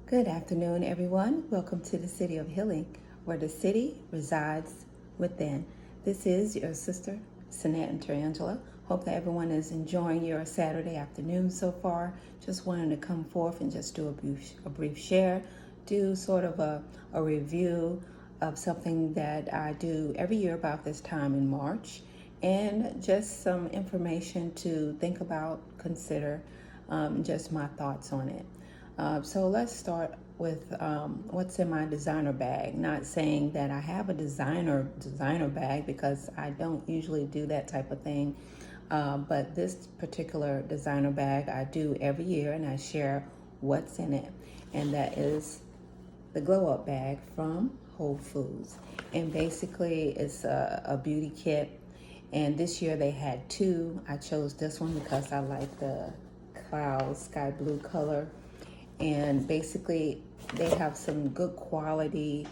Good afternoon, everyone. Welcome to the City of Healing, where the city resides within. This is your sister, Sinette and Tarangela. Hope that everyone is enjoying your Saturday afternoon so far. Just wanted to come forth and just do a brief share, do sort of a review of something that I do every year about this time in March, and just some information to think about, consider, just my thoughts on it. So let's start with what's in my designer bag. Not saying that I have a designer bag because I don't usually do that type of thing. But this particular designer bag I do every year, and I share what's in it, and that is the Glow Up bag from Whole Foods. And basically, it's a beauty kit. And this year they had two. I chose this one because I like the cloud sky blue color, and basically they have some good quality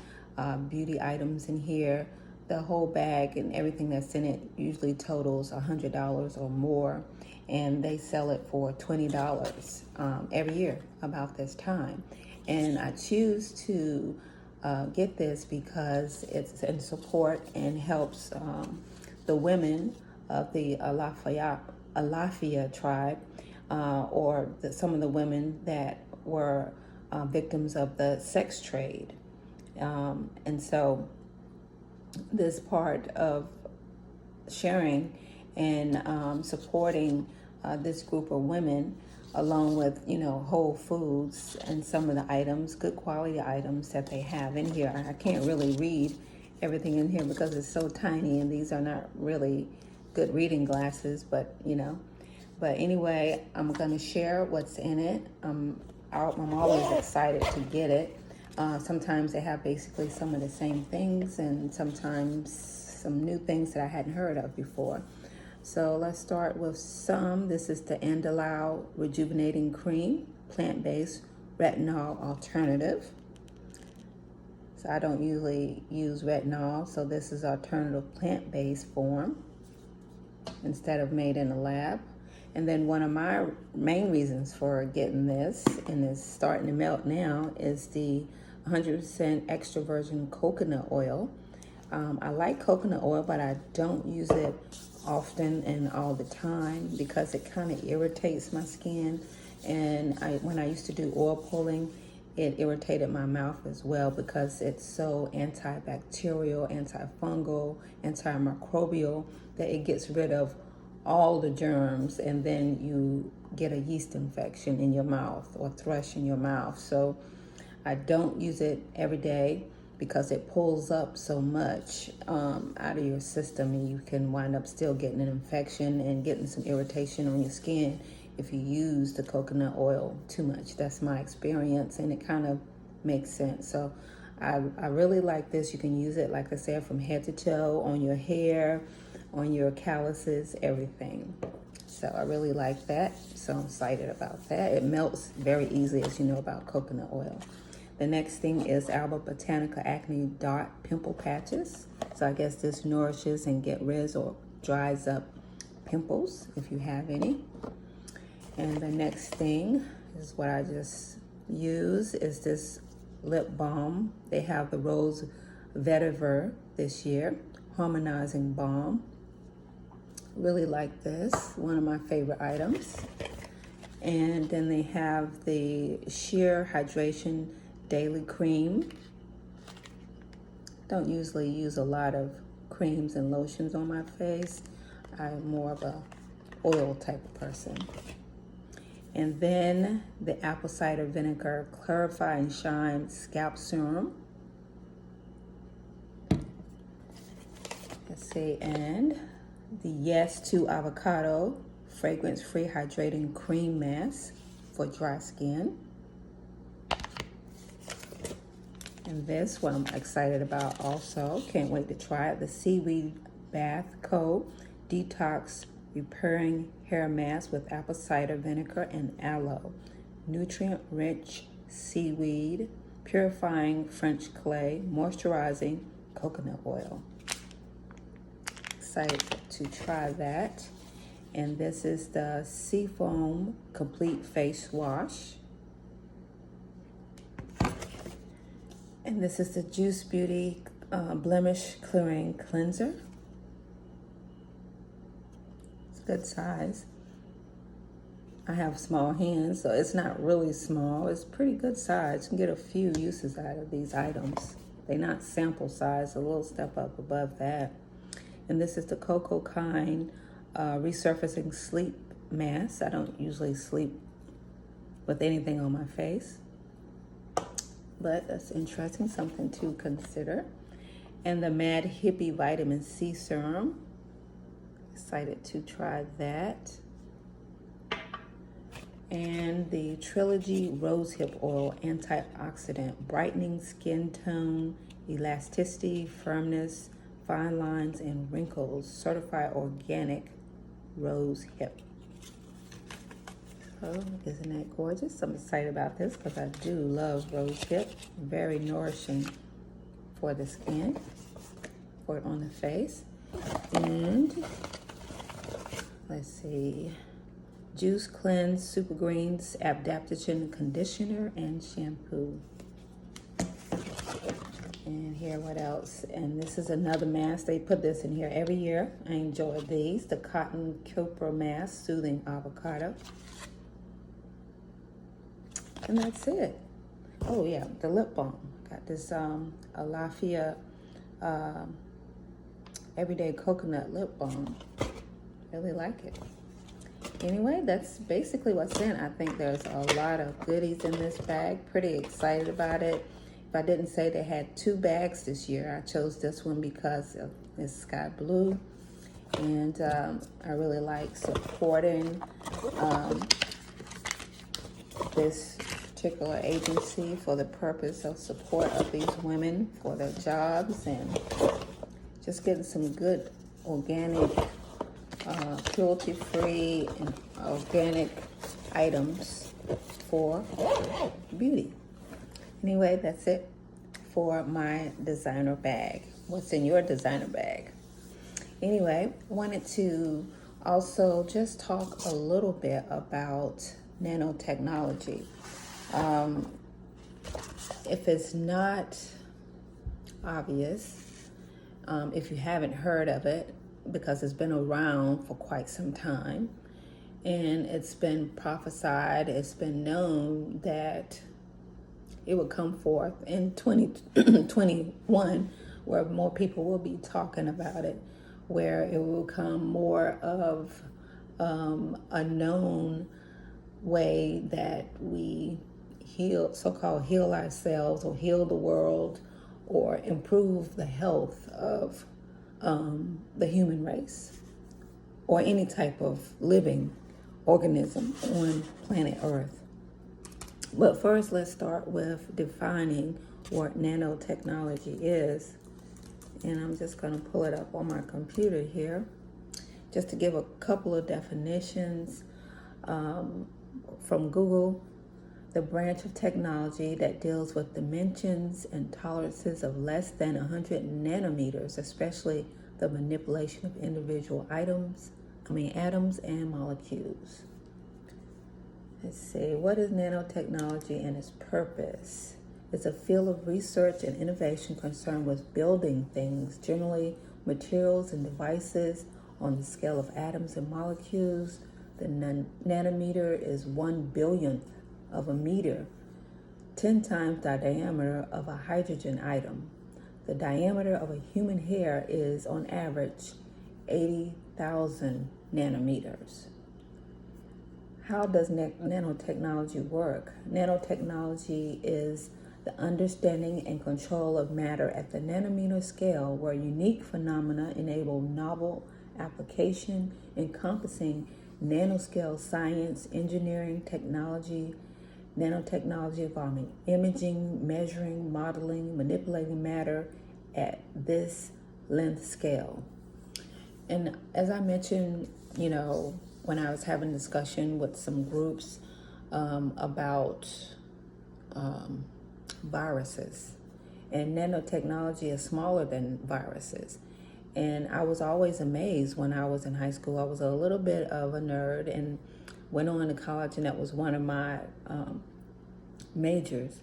beauty items in here. The whole bag and everything that's in it usually totals $100 or more, and they sell it for $20 every year about this time. And I choose to get this because it's in support and helps the women of the Alafia tribe, or some of the women that were victims of the sex trade. And so this part of sharing and supporting this group of women, along with, Whole Foods and some of the items, good quality items that they have in here. I can't really read everything in here because it's so tiny, and these are not really good reading glasses, but But anyway, I'm going to share what's in it. I'm always excited to get it. Sometimes they have basically some of the same things, and sometimes some new things that I hadn't heard of before. So let's start with some. This is the Andalou Rejuvenating Cream, plant-based retinol alternative. So I don't usually use retinol, so this is alternative plant-based form instead of made in a lab. And then one of my main reasons for getting this, and it's starting to melt now, is the 100% extra virgin coconut oil. I like coconut oil, but I don't use it often and all the time because it kind of irritates my skin. And when I used to do oil pulling, it irritated my mouth as well because it's so antibacterial, antifungal, antimicrobial that it gets rid of all the germs, and then you get a yeast infection in your mouth or thrush in your mouth. So I don't use it every day because it pulls up so much out of your system, and you can wind up still getting an infection and getting some irritation on your skin if you use the coconut oil too much. That's my experience, and it kind of makes sense. So I really like this. You can use it, like I said, from head to toe, on your hair, on your calluses, everything. So I really like that. So I'm excited about that. It melts very easily, as you know about coconut oil. The next thing is Alba Botanica Acne Dot Pimple Patches. So I guess this nourishes and get rid or dries up pimples if you have any. And the next thing is what I just use is this lip balm. They have the Rose Vetiver this year, harmonizing balm. Really like this, one of my favorite items. And then they have the Sheer Hydration Daily Cream. Don't usually use a lot of creams and lotions on my face. I'm more of a oil type of person. And then the apple cider vinegar Clarify and Shine Scalp Serum. Let's see, and the Yes to Avocado Fragrance-Free Hydrating Cream Mask for dry skin. And this one I'm excited about also. Can't wait to try it. The Seaweed Bath Co. Detox Repairing Hair Mask with apple cider vinegar and aloe. Nutrient-rich seaweed, purifying French clay, moisturizing coconut oil. Excited to try that. And this is the Seafoam Complete Face Wash. And this is the Juice Beauty Blemish Clearing Cleanser. It's a good size. I have small hands, so it's not really small. It's pretty good size. You can get a few uses out of these items. They're not sample size, a little step up above that. And this is the Coco Kind Resurfacing Sleep Mask. I don't usually sleep with anything on my face, but that's interesting, something to consider. And the Mad Hippie Vitamin C Serum. Excited to try that. And the Trilogy Rosehip Oil Antioxidant, brightening skin tone, elasticity, firmness, fine lines, and wrinkles. Certified organic rose hip. Oh, isn't that gorgeous? I'm excited about this because I do love rose hip. Very nourishing for the skin, for it on the face. And let's see, Juice Cleanse Super Greens Adaptogen Conditioner and Shampoo. And here, what else? And this is another mask. They put this in here every year. I enjoy these. The Cotton Copra Mask Soothing Avocado. And that's it. Oh yeah, the lip balm. Got this Alafia Everyday Coconut Lip Balm. Really like it. Anyway, that's basically what's in. I think there's a lot of goodies in this bag. Pretty excited about it. If I didn't say they had 2 bags this year, I chose this one because it's sky blue. And I really like supporting this particular agency for the purpose of support of these women for their jobs and just getting some good organic, cruelty-free and organic items for beauty. Anyway, that's it for my designer bag. What's in your designer bag? Anyway, I wanted to also just talk a little bit about nanotechnology. If it's not obvious, if you haven't heard of it, because it's been around for quite some time, and it's been prophesied, it's been known that it will come forth in 2021, where more people will be talking about it, where it will become more of a known way that we heal, so-called heal ourselves or heal the world or improve the health of the human race or any type of living organism on planet Earth. But first, let's start with defining what nanotechnology is. And I'm just going to pull it up on my computer here just to give a couple of definitions from Google. The branch of technology that deals with dimensions and tolerances of less than 100 nanometers, especially the manipulation of individual atoms and molecules. Let's see, what is nanotechnology and its purpose? It's a field of research and innovation concerned with building things, generally materials and devices on the scale of atoms and molecules. The nanometer is 1 billionth of a meter, 10 times the diameter of a hydrogen atom. The diameter of a human hair is, on average, 80,000 nanometers. How does nanotechnology work? Nanotechnology is the understanding and control of matter at the nanometer scale, where unique phenomena enable novel application encompassing nanoscale science, engineering, technology, nanotechnology involving imaging, measuring, modeling, manipulating matter at this length scale. And as I mentioned, when I was having a discussion with some groups about viruses, and nanotechnology is smaller than viruses. And I was always amazed when I was in high school. I was a little bit of a nerd and went on to college, and that was one of my majors.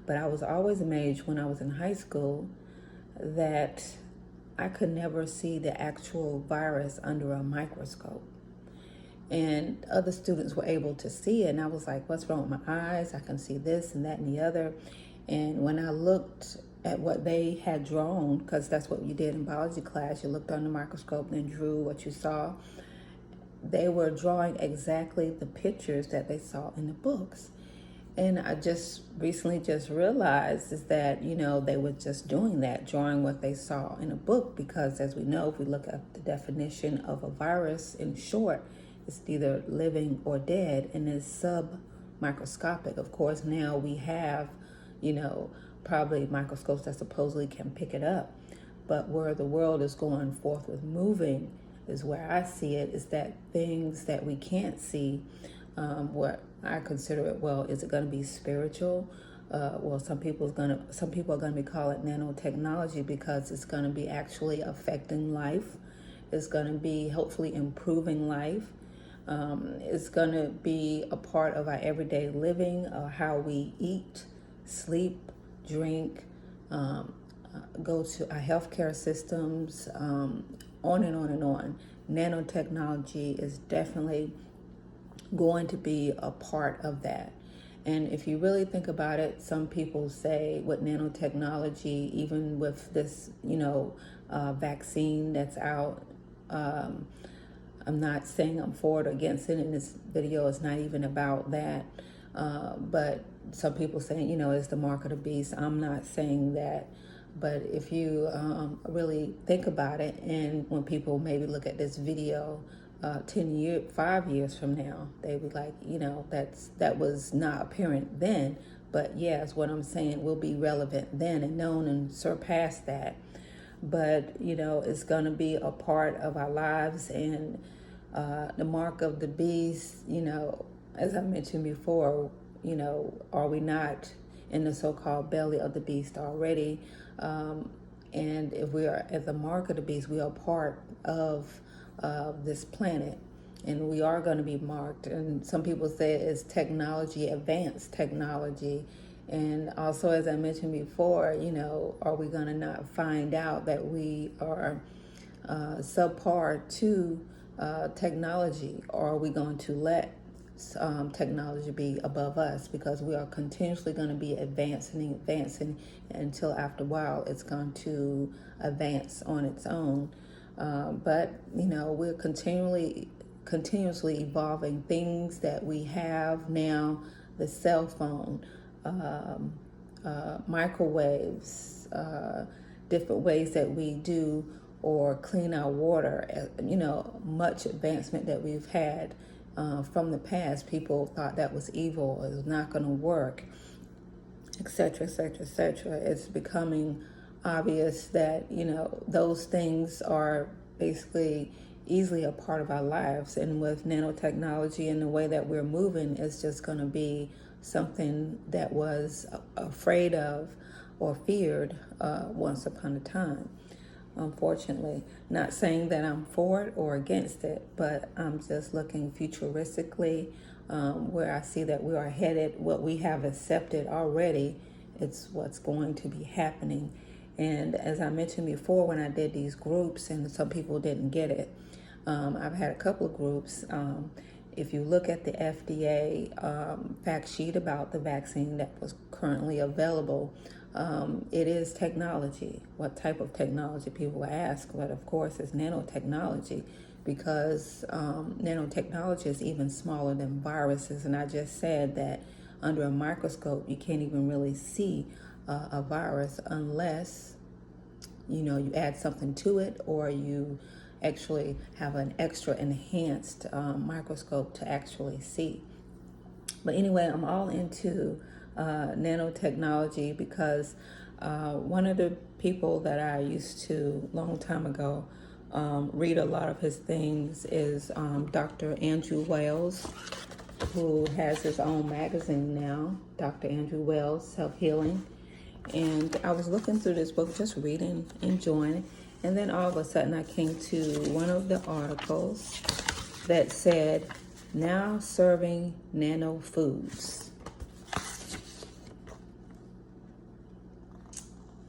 But I was always amazed when I was in high school that I could never see the actual virus under a microscope. And other students were able to see it, and I was like, what's wrong with my eyes? I can see this and that and the other. And when I looked at what they had drawn, because that's what you did in biology class, you looked on the microscope and then drew what you saw, they were drawing exactly the pictures that they saw in the books. And I just recently just realized is that, they were just doing that, drawing what they saw in a book, because as we know, if we look at the definition of a virus in short, it's either living or dead, and it's sub-microscopic. Of course, now we have, probably microscopes that supposedly can pick it up. But where the world is going forth with moving is where I see it, is that things that we can't see, what I consider it, is it going to be spiritual? Some people are going to be calling it nanotechnology, because it's going to be actually affecting life. It's going to be hopefully improving life. It's going to be a part of our everyday living, how we eat, sleep, drink, go to our healthcare systems, on and on and on. Nanotechnology is definitely going to be a part of that. And if you really think about it, some people say with nanotechnology, even with this, vaccine that's out, I'm not saying I'm for it or against it, and this video is not even about that. But some people saying, it's the mark of the beast. I'm not saying that. But if you really think about it, and when people maybe look at this video 5 years from now, they be like, that was not apparent then. But yes, what I'm saying will be relevant then and known and surpass that. But, it's going to be a part of our lives, and the mark of the beast, as I mentioned before, are we not in the so-called belly of the beast already? And if we are at the mark of the beast, we are part of this planet, and we are going to be marked. And some people say it's technology, advanced technology. And also, as I mentioned before, are we going to not find out that we are subpar to technology, or are we going to let technology be above us? Because we are continuously going to be advancing until after a while it's going to advance on its own. But we're continuously evolving things that we have now, the cell phone, microwaves, different ways that we do or clean our water, much advancement that we've had from the past. People thought that was evil, it was not going to work, etc., etc., etc. It's becoming obvious that, those things are basically easily a part of our lives. And with nanotechnology and the way that we're moving, it's just going to be something that was afraid of or feared once upon a time. Unfortunately, not saying that I'm for it or against it, but I'm just looking futuristically, where I see that we are headed. What we have accepted already, it's what's going to be happening. And as I mentioned before, when I did these groups, and some people didn't get it, I've had a couple of groups. If you look at the FDA fact sheet about the vaccine that was currently available, it is technology. What type of technology, people ask, but of course it's nanotechnology, because nanotechnology is even smaller than viruses. And I just said that under a microscope you can't even really see a virus unless you add something to it, or you actually have an extra enhanced microscope to actually see. But anyway, I'm all into nanotechnology, because one of the people that I used to, long time ago, read a lot of his things is Dr. Andrew Wells, who has his own magazine now, Dr. Andrew Wells, Self-Healing. And I was looking through this book, just reading, enjoying it. And then all of a sudden I came to one of the articles that said, now serving nano foods.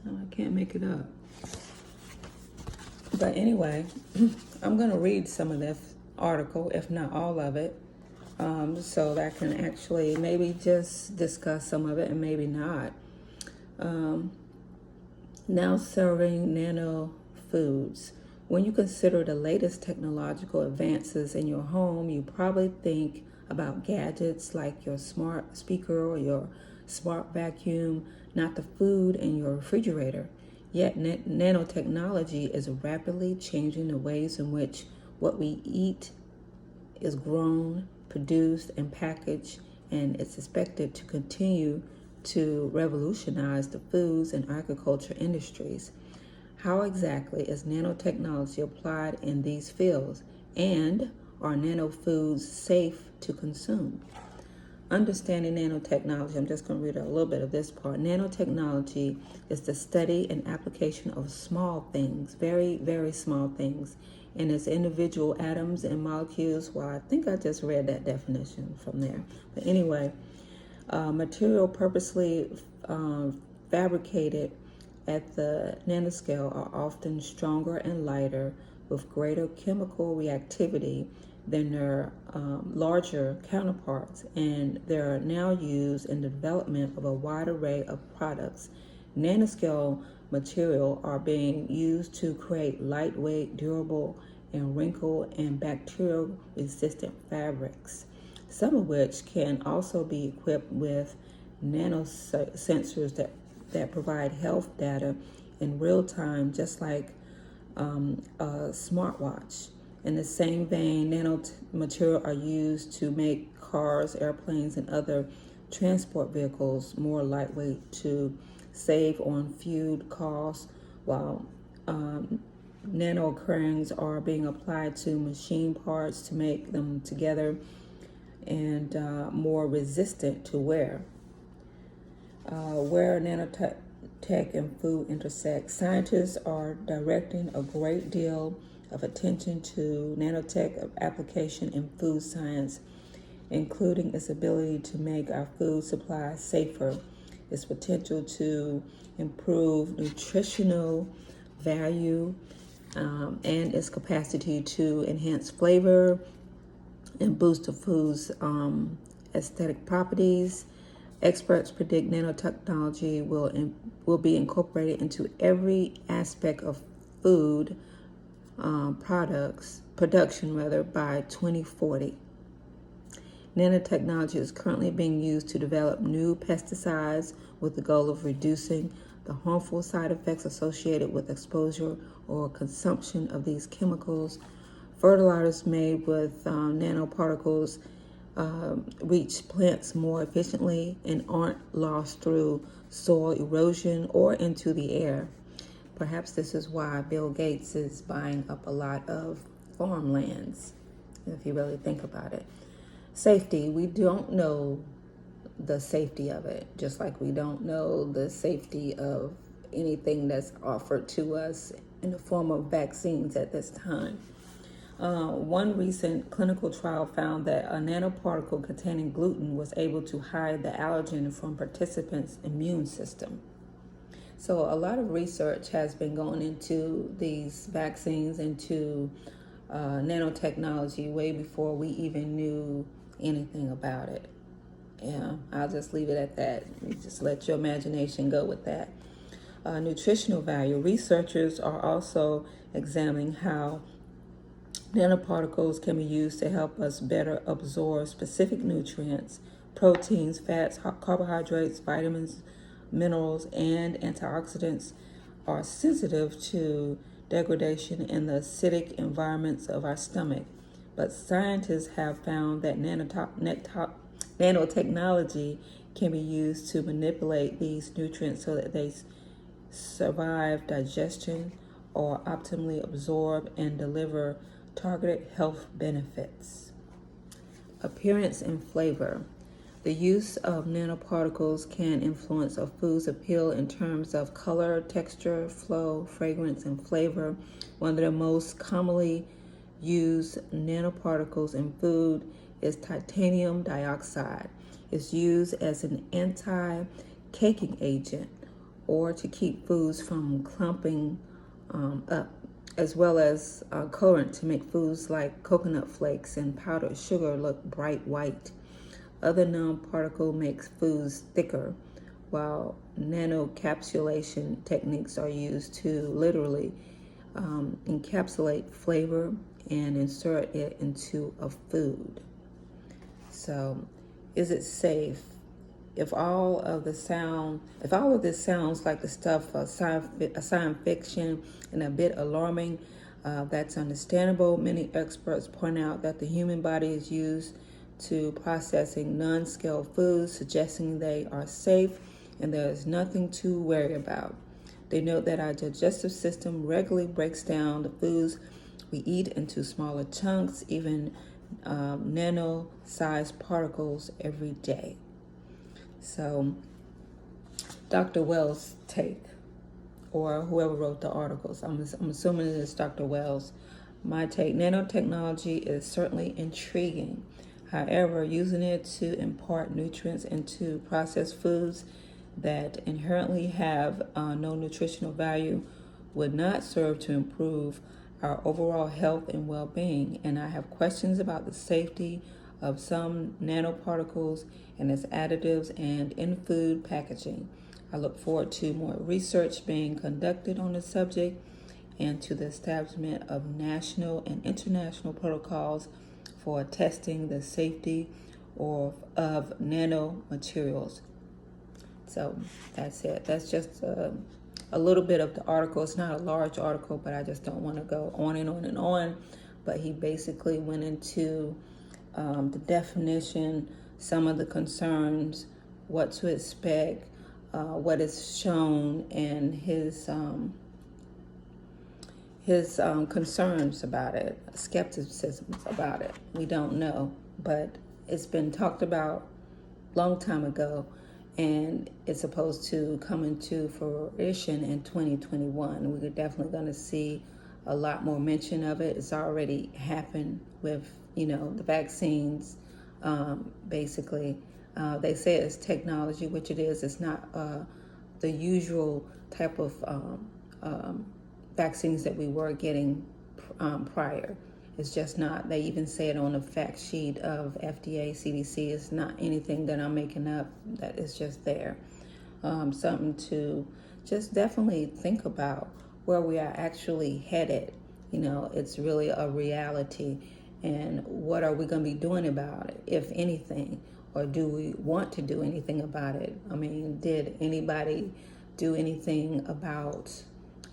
No, I can't make it up. But anyway, I'm going to read some of this article, if not all of it, so that I can actually maybe just discuss some of it and maybe not. Now serving nano foods. When you consider the latest technological advances in your home, you probably think about gadgets like your smart speaker or your smart vacuum, not the food in your refrigerator. Yet nanotechnology is rapidly changing the ways in which what we eat is grown, produced, and packaged, and it's expected to continue to revolutionize the foods and agriculture industries. How exactly is nanotechnology applied in these fields, and are nano foods safe to consume? Understanding nanotechnology, I'm just going to read a little bit of this part. Nanotechnology is the study and application of small things, very, very small things, and its individual atoms and molecules. Well, I think I just read that definition from there. But anyway, material purposely fabricated at the nanoscale are often stronger and lighter with greater chemical reactivity than their larger counterparts, and they are now used in the development of a wide array of products. Nanoscale material are being used to create lightweight, durable, and wrinkle and bacterial resistant fabrics, some of which can also be equipped with nanosensors that provide health data in real time, just like a smartwatch. In the same vein, nanomaterial are used to make cars, airplanes, and other transport vehicles more lightweight to save on fuel costs, while nanocoherings are being applied to machine parts to make them together and more resistant to wear. Where nanotech and food intersect, scientists are directing a great deal of attention to nanotech application in food science, including its ability to make our food supply safer, its potential to improve nutritional value, and its capacity to enhance flavor and boost the food's aesthetic properties. Experts predict nanotechnology will be incorporated into every aspect of food production by 2040. Nanotechnology is currently being used to develop new pesticides with the goal of reducing the harmful side effects associated with exposure or consumption of these chemicals. Fertilizers made with nanoparticles reach plants more efficiently and aren't lost through soil erosion or into the air. Perhaps this is why Bill Gates is buying up a lot of farmlands, if you really think about it. Safety, we don't know the safety of it, just like we don't know the safety of anything that's offered to us in the form of vaccines at this time. One recent clinical trial found that a nanoparticle containing gluten was able to hide the allergen from participants' immune system. So a lot of research has been going into these vaccines, into nanotechnology, way before we even knew anything about it. Yeah, I'll just leave it at that. You just let your imagination go with that. Nutritional value. Researchers are also examining how nanoparticles can be used to help us better absorb specific nutrients, proteins, fats, carbohydrates, vitamins, minerals, and antioxidants are sensitive to degradation in the acidic environments of our stomach. But scientists have found that nanotechnology can be used to manipulate these nutrients so that they survive digestion or optimally absorb and deliver targeted health benefits. Appearance and flavor. The use of nanoparticles can influence a food's appeal in terms of color, texture, flow, fragrance, and flavor. One of the most commonly used nanoparticles in food is titanium dioxide. It's used as an anti-caking agent or to keep foods from clumping up, as well as colorant to make foods like coconut flakes and powdered sugar look bright white. Other nanoparticle makes foods thicker, while nanocapsulation techniques are used to literally encapsulate flavor and insert it into a food. So, is it safe? If all of this sounds like the stuff of science fiction and a bit alarming, that's understandable. Many experts point out that the human body is used to processing non-scale foods, suggesting they are safe and there is nothing to worry about. They note that our digestive system regularly breaks down the foods we eat into smaller chunks, even nano-sized particles every day. So, Dr. Wells' take, or whoever wrote the articles, I'm assuming it is Dr. Wells. My take: nanotechnology is certainly intriguing. However, using it to impart nutrients into processed foods that inherently have no nutritional value would not serve to improve our overall health and well-being. And I have questions about the safety of some nanoparticles and its additives and in food packaging. I look forward to more research being conducted on the subject and to the establishment of national and international protocols for testing the safety of nanomaterials. So that's it. That's just a little bit of the article. It's not a large article, but I just don't want to go on and on and on. But he basically went into the definition, some of the concerns, what to expect, what is shown, and his concerns about it, skepticism about it. We don't know, but it's been talked about a long time ago, and it's supposed to come into fruition in 2021. We're definitely going to see a lot more mention of it. It's already happened with, the vaccines. Basically, they say it's technology, which it is. It's not the usual type of vaccines that we were getting prior. It's just not. They even say it on the fact sheet of FDA, CDC. It's not anything that I'm making up. That is just there. Something to just definitely think about where we are actually headed. It's really a reality. And what are we going to be doing about it, if anything? Or do we want to do anything about it? I mean, did anybody do anything about,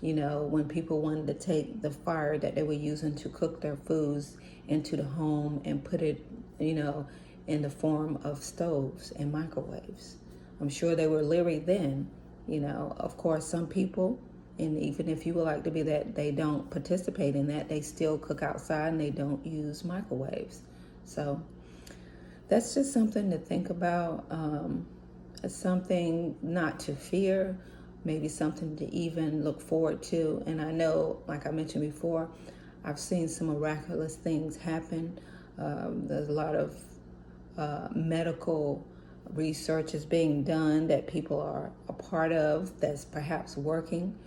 when people wanted to take the fire that they were using to cook their foods into the home and put it, in the form of stoves and microwaves? I'm sure they were leery then. Of course, some people, and even if you would like to be that, they don't participate in that. They still cook outside and they don't use microwaves. So that's just something to think about. It's something not to fear, maybe something to even look forward to. And I know, like I mentioned before, I've seen some miraculous things happen. There's a lot of medical research is being done that people are a part of that's perhaps working.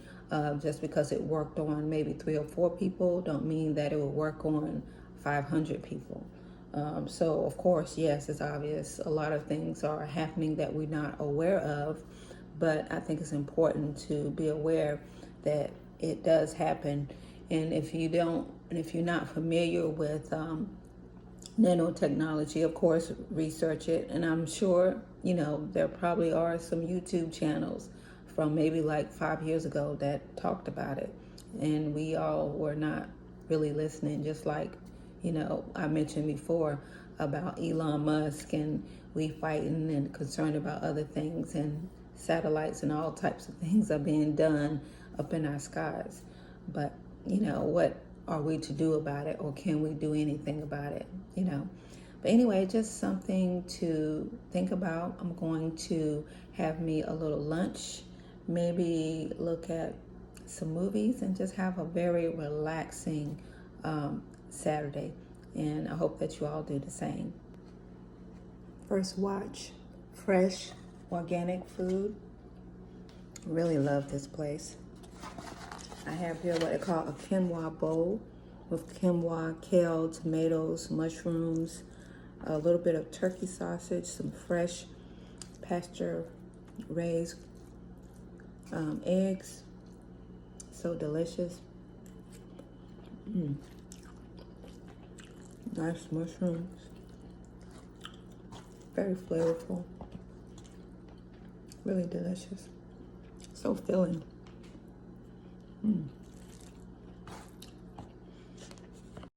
Just because it worked on maybe 3 or 4 people don't mean that it will work on 500 people. So of course, yes, it's obvious a lot of things are happening that we're not aware of, but I think it's important to be aware that it does happen. And if you're not familiar with nanotechnology, of course, research it. And I'm sure, there probably are some YouTube channels from maybe like 5 years ago that talked about it. And we all were not really listening, just like, I mentioned before about Elon Musk, and we fighting and concerned about other things, and satellites and all types of things are being done up in our skies. But, what are we to do about it, or can we do anything about it, But anyway, just something to think about. I'm going to have me a little lunch, maybe look at some movies, and just have a very relaxing Saturday. And I hope that you all do the same. First watch fresh, organic food. Really love this place. I have here what I call a quinoa bowl with quinoa, kale, tomatoes, mushrooms, a little bit of turkey sausage, some fresh pasture raised eggs. So delicious. Nice mushrooms. Very flavorful. Really delicious. So filling.